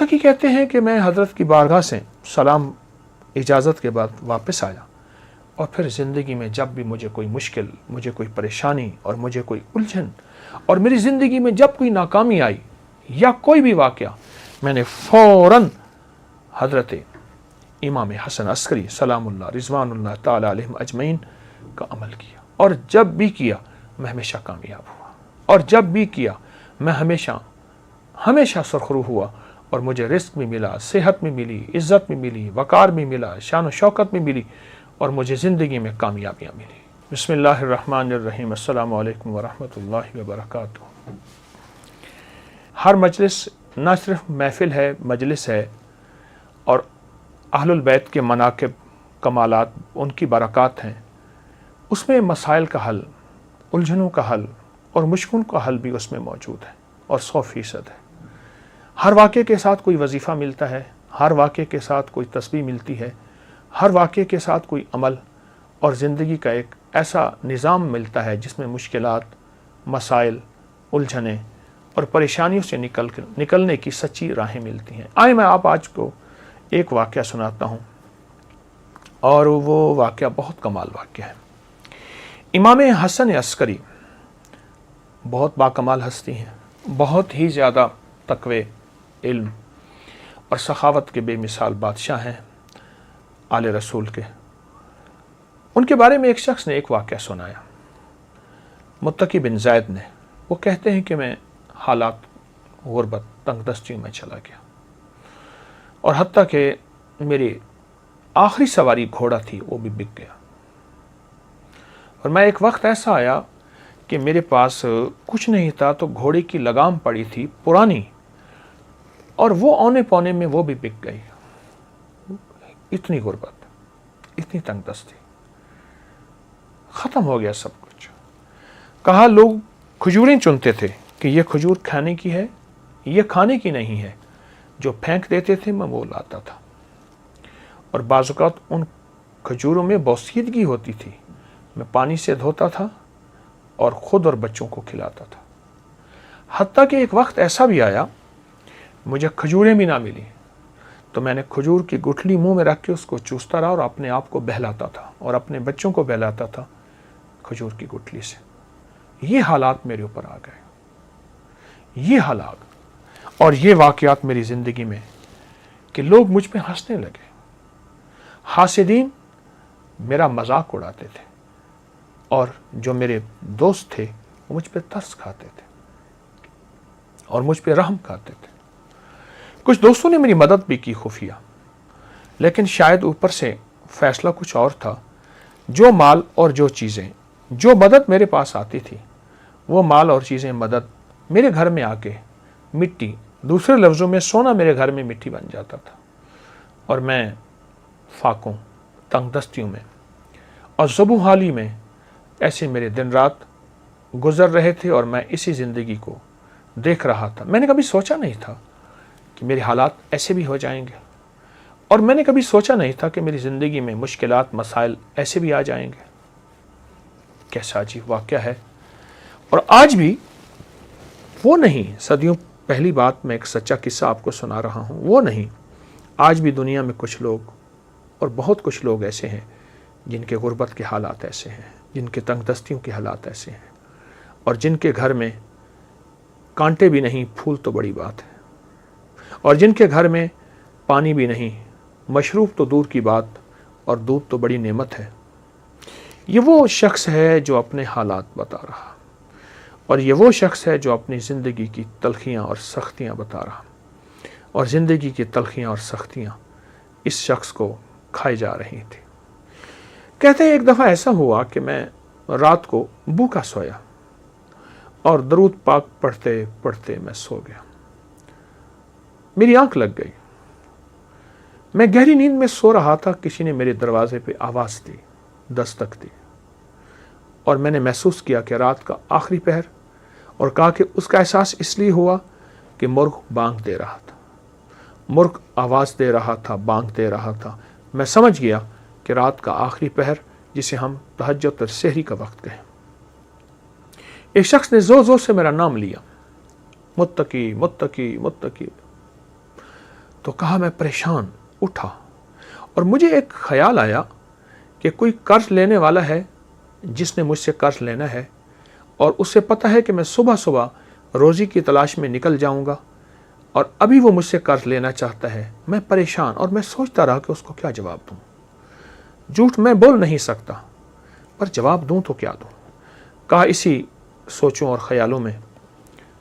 متقی کہتے ہیں کہ میں حضرت کی بارگاہ سے سلام اجازت کے بعد واپس آیا، اور پھر زندگی میں جب بھی مجھے کوئی مشکل، مجھے کوئی پریشانی اور مجھے کوئی الجھن، اور میری زندگی میں جب کوئی ناکامی آئی یا کوئی بھی واقعہ، میں نے فوراً حضرت امام حسن عسکری سلام اللہ رضوان اللہ تعالی علیہم اجمعین کا عمل کیا، اور جب بھی کیا میں ہمیشہ کامیاب ہوا، اور جب بھی کیا میں ہمیشہ سرخرو ہوا، اور مجھے رزق بھی ملا، صحت بھی ملی، عزت بھی ملی، وقار بھی ملا، شان و شوکت بھی ملی، اور مجھے زندگی میں کامیابیاں ملی۔ بسم اللہ الرحمن الرحیم۔ السلام علیکم ورحمۃ اللہ وبرکاتہ۔ ہر مجلس نہ صرف محفل ہے، مجلس ہے، اور اہل البیت کے مناقب، کمالات، ان کی برکات ہیں، اس میں مسائل کا حل، الجھنوں کا حل اور مشکلوں کا حل بھی اس میں موجود ہے، اور 100% ہے۔ ہر واقعے کے ساتھ کوئی وظیفہ ملتا ہے، ہر واقعے کے ساتھ کوئی تسبیح ملتی ہے، ہر واقعے کے ساتھ کوئی عمل اور زندگی کا ایک ایسا نظام ملتا ہے جس میں مشکلات، مسائل، الجھنیں اور پریشانیوں سے نکلنے کی سچی راہیں ملتی ہیں۔ آئے میں آپ آج کو ایک واقعہ سناتا ہوں، اور وہ واقعہ بہت کمال واقعہ ہے۔ امام حسن عسکری بہت باکمال ہستی ہیں، بہت ہی زیادہ تقوی، علم اور سخاوت کے بے مثال بادشاہ ہیں، آل رسول کے۔ ان کے بارے میں ایک شخص نے ایک واقعہ سنایا، متقی بن زید نے۔ وہ کہتے ہیں کہ میں حالات غربت، تنگ دستیوں میں چلا گیا، اور حتیٰ کہ میری آخری سواری گھوڑا تھی وہ بھی بک گیا، اور میں ایک وقت ایسا آیا کہ میرے پاس کچھ نہیں تھا، تو گھوڑے کی لگام پڑی تھی پرانی، اور وہ اونے پونے میں وہ بھی بک گئی۔ اتنی غربت، اتنی تنگ دستی، ختم ہو گیا سب کچھ۔ کہا لوگ کھجوریں چنتے تھے کہ یہ کھجور کھانے کی ہے، یہ کھانے کی نہیں ہے، جو پھینک دیتے تھے میں وہ لاتا تھا، اور بعض اوقات ان کھجوروں میں بوسیدگی ہوتی تھی، میں پانی سے دھوتا تھا اور خود اور بچوں کو کھلاتا تھا۔ حتیٰ کہ ایک وقت ایسا بھی آیا مجھے کھجوریں بھی نہ ملی، تو میں نے کھجور کی گٹھلی منہ میں رکھ کے اس کو چوستا رہا اور اپنے آپ کو بہلاتا تھا اور اپنے بچوں کو بہلاتا تھا کھجور کی گٹھلی سے۔ یہ حالات میرے اوپر آ گئے، یہ حالات اور یہ واقعات میری زندگی میں کہ لوگ مجھ پہ ہنسنے لگے، حاسدین میرا مذاق اڑاتے تھے، اور جو میرے دوست تھے وہ مجھ پہ ترس کھاتے تھے اور مجھ پہ رحم کھاتے تھے۔ کچھ دوستوں نے میری مدد بھی کی خفیہ، لیکن شاید اوپر سے فیصلہ کچھ اور تھا۔ جو مال اور جو چیزیں، جو مدد میرے پاس آتی تھی، وہ مال اور چیزیں، مدد میرے گھر میں آ کے مٹی، دوسرے لفظوں میں سونا میرے گھر میں مٹی بن جاتا تھا، اور میں فاقوں، تنگ دستیوں میں اور زبوں حالی میں ایسے میرے دن رات گزر رہے تھے، اور میں اسی زندگی کو دیکھ رہا تھا۔ میں نے کبھی سوچا نہیں تھا کہ میرے حالات ایسے بھی ہو جائیں گے، اور میں نے کبھی سوچا نہیں تھا کہ میری زندگی میں مشکلات، مسائل ایسے بھی آ جائیں گے۔ کیسا عجیب واقعہ ہے۔ اور آج بھی وہ نہیں، صدیوں پہلی بات میں ایک سچا قصہ آپ کو سنا رہا ہوں، وہ نہیں، آج بھی دنیا میں کچھ لوگ، اور بہت کچھ لوگ ایسے ہیں جن کے غربت کے حالات ایسے ہیں، جن کے تنگ دستیوں کے حالات ایسے ہیں، اور جن کے گھر میں کانٹے بھی نہیں، پھول تو بڑی بات ہے، اور جن کے گھر میں پانی بھی نہیں، مشروب تو دور کی بات، اور دودھ تو بڑی نعمت ہے۔ یہ وہ شخص ہے جو اپنے حالات بتا رہا، اور یہ وہ شخص ہے جو اپنی زندگی کی تلخیاں اور سختیاں بتا رہا، اور زندگی کی تلخیاں اور سختیاں اس شخص کو کھائی جا رہی تھی۔ کہتے ہیں ایک دفعہ ایسا ہوا کہ میں رات کو بھوکا سویا، اور درود پاک پڑھتے پڑھتے میں سو گیا۔ میری آنکھ لگ گئی، میں گہری نیند میں سو رہا تھا، کسی نے میرے دروازے پہ آواز دی، دستک دی، اور میں نے محسوس کیا کہ رات کا آخری پہر، اور کہا کہ اس کا احساس اس لیے ہوا کہ مرغ بانگ دے رہا تھا، مرغ آواز دے رہا تھا، بانگ دے رہا تھا۔ میں سمجھ گیا کہ رات کا آخری پہر، جسے ہم تہجد اور سحری کا وقت کہیں۔ ایک شخص نے زور زور سے میرا نام لیا، متقی متقی متقی۔ تو کہا میں پریشان اٹھا اور مجھے ایک خیال آیا کہ کوئی قرض لینے والا ہے جس نے مجھ سے قرض لینا ہے اور اسے پتہ ہے کہ میں صبح صبح روزی کی تلاش میں نکل جاؤں گا اور ابھی وہ مجھ سے قرض لینا چاہتا ہے. میں پریشان اور میں سوچتا رہا کہ اس کو کیا جواب دوں. جھوٹ میں بول نہیں سکتا پر جواب دوں تو کیا دوں. کہا اسی سوچوں اور خیالوں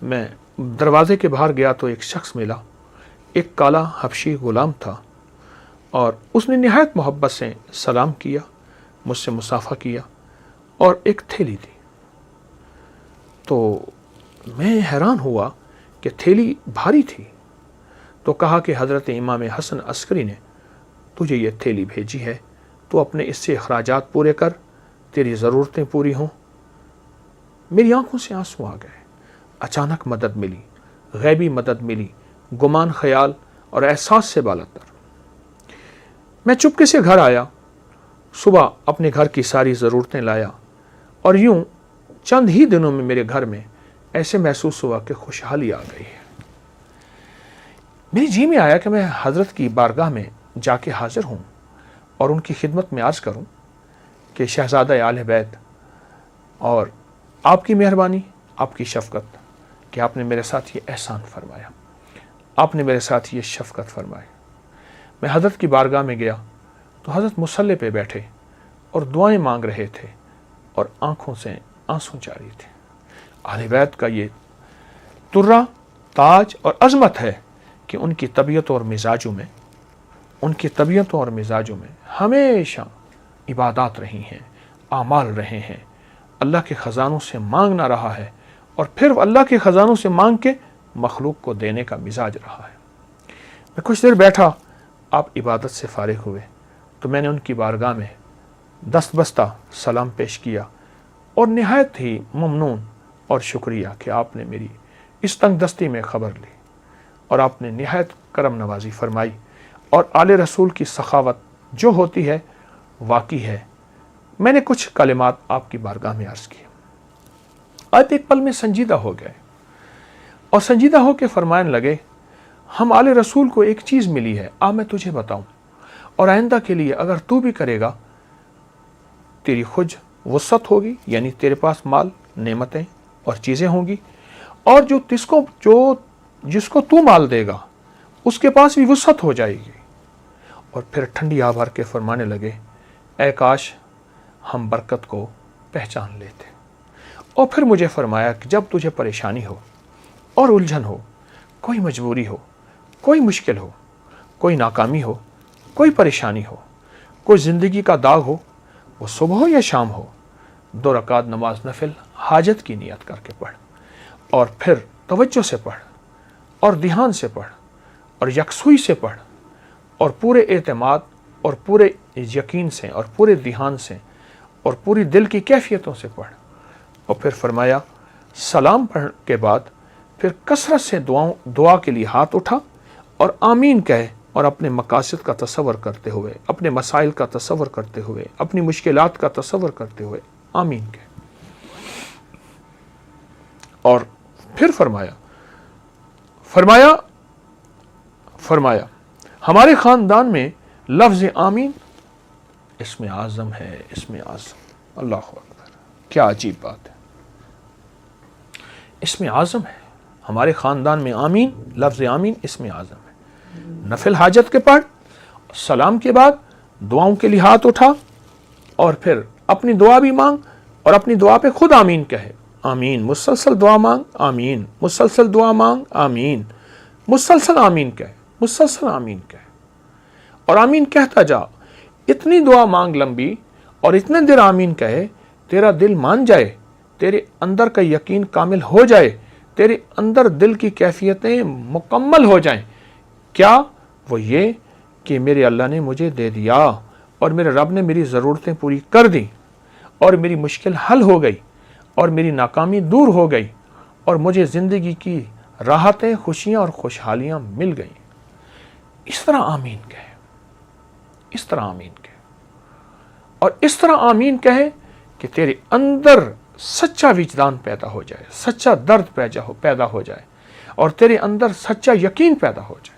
میں دروازے کے باہر گیا تو ایک شخص ملا. ایک کالا حبشی غلام تھا اور اس نے نہایت محبت سے سلام کیا, مجھ سے مصافحہ کیا اور ایک تھیلی دی. تو میں حیران ہوا کہ تھیلی بھاری تھی. تو کہا کہ حضرت امام حسن عسکری نے تجھے یہ تھیلی بھیجی ہے, تو اپنے اس سے اخراجات پورے کر, تیری ضرورتیں پوری ہوں. میری آنکھوں سے آنسو آ گئے. اچانک مدد ملی, غیبی مدد ملی, گمان خیال اور احساس سے بالاتر. میں چپکے سے گھر آیا, صبح اپنے گھر کی ساری ضرورتیں لایا اور یوں چند ہی دنوں میں میرے گھر میں ایسے محسوس ہوا کہ خوشحالی آ گئی ہے. میری جی میں آیا کہ میں حضرت کی بارگاہ میں جا کے حاضر ہوں اور ان کی خدمت میں عرض کروں کہ شہزادہ آل بیت اور آپ کی مہربانی, آپ کی شفقت کہ آپ نے میرے ساتھ یہ احسان فرمایا, آپ نے میرے ساتھ یہ شفقت فرمائی. میں حضرت کی بارگاہ میں گیا تو حضرت مصلی پہ بیٹھے اور دعائیں مانگ رہے تھے اور آنکھوں سے آنسو جاری تھے. اہل بیت کا یہ ترہ, تاج اور عظمت ہے کہ ان کی طبیعتوں اور مزاجوں میں ہمیشہ عبادات رہی ہیں, اعمال رہے ہیں, اللہ کے خزانوں سے مانگنا رہا ہے اور پھر اللہ کے خزانوں سے مانگ کے مخلوق کو دینے کا مزاج رہا ہے. میں کچھ دیر بیٹھا, آپ عبادت سے فارغ ہوئے تو میں نے ان کی بارگاہ میں دست بستہ سلام پیش کیا اور نہایت ہی ممنون اور شکریہ کہ آپ نے میری اس تنگ دستی میں خبر لی اور آپ نے نہایت کرم نوازی فرمائی اور آل رسول کی سخاوت جو ہوتی ہے واقعی ہے. میں نے کچھ کلمات آپ کی بارگاہ میں عرض کیے. آپ ایک پل میں سنجیدہ ہو گئے اور سنجیدہ ہو کے فرمانے لگے, ہم آل رسول کو ایک چیز ملی ہے, میں تجھے بتاؤں, اور آئندہ کے لیے اگر تو بھی کرے گا تیری خود وسعت ہوگی, یعنی تیرے پاس مال, نعمتیں اور چیزیں ہوں گی, اور جس کو تو مال دے گا اس کے پاس بھی وسعت ہو جائے گی. اور پھر ٹھنڈی آہ بھر کے فرمانے لگے, اے کاش ہم برکت کو پہچان لیتے. اور پھر مجھے فرمایا کہ جب تجھے پریشانی ہو اور الجھن ہو, کوئی مجبوری ہو, کوئی مشکل ہو, کوئی ناکامی ہو, کوئی پریشانی ہو, کوئی زندگی کا داغ ہو, وہ صبح ہو یا شام ہو, 2 رکعت نماز نفل حاجت کی نیت کر کے پڑھ اور پھر توجہ سے پڑھ اور دھیان سے پڑھ اور یکسوئی سے پڑھ اور پورے اعتماد اور پورے یقین سے اور پورے دھیان سے اور پوری دل کی کیفیتوں سے پڑھ. اور پھر فرمایا سلام پڑھ کے بعد پھر کثرت سے دعا کے لیے ہاتھ اٹھا اور آمین کہے اور اپنے مقاصد کا تصور کرتے ہوئے, اپنے مسائل کا تصور کرتے ہوئے, اپنی مشکلات کا تصور کرتے ہوئے آمین کہے. اور پھر فرمایا ہمارے خاندان میں لفظ آمین اسم اعظم ہے, اسم اعظم. اللہ اکبر, کیا عجیب بات ہے. اسم اعظم ہے ہمارے خاندان میں, آمین, لفظ آمین اسم اعظم ہے. نفل حاجت کے پڑھ, سلام کے بعد دعاؤں کے لیے ہاتھ اٹھا اور پھر اپنی دعا بھی مانگ اور اپنی دعا پہ خود آمین کہے. آمین, مسلسل دعا مانگ, آمین, مسلسل دعا مانگ, آمین, مسلسل آمین کہے, مسلسل آمین کہے اور آمین کہتا جا. اتنی دعا مانگ لمبی اور اتنے دیر آمین کہے, تیرا دل مان جائے, تیرے اندر کا یقین کامل ہو جائے, تیرے اندر دل کی کیفیتیں مکمل ہو جائیں. کیا؟ وہ یہ کہ میرے اللہ نے مجھے دے دیا اور میرے رب نے میری ضرورتیں پوری کر دی اور میری مشکل حل ہو گئی اور میری ناکامی دور ہو گئی اور مجھے زندگی کی راحتیں, خوشیاں اور خوشحالیاں مل گئیں. اس طرح آمین کہے, اس طرح آمین کہے اور اس طرح آمین کہے کہ تیرے اندر سچا وجدان پیدا ہو جائے, سچا درد پیدا ہو جائے اور تیرے اندر سچا یقین پیدا ہو جائے.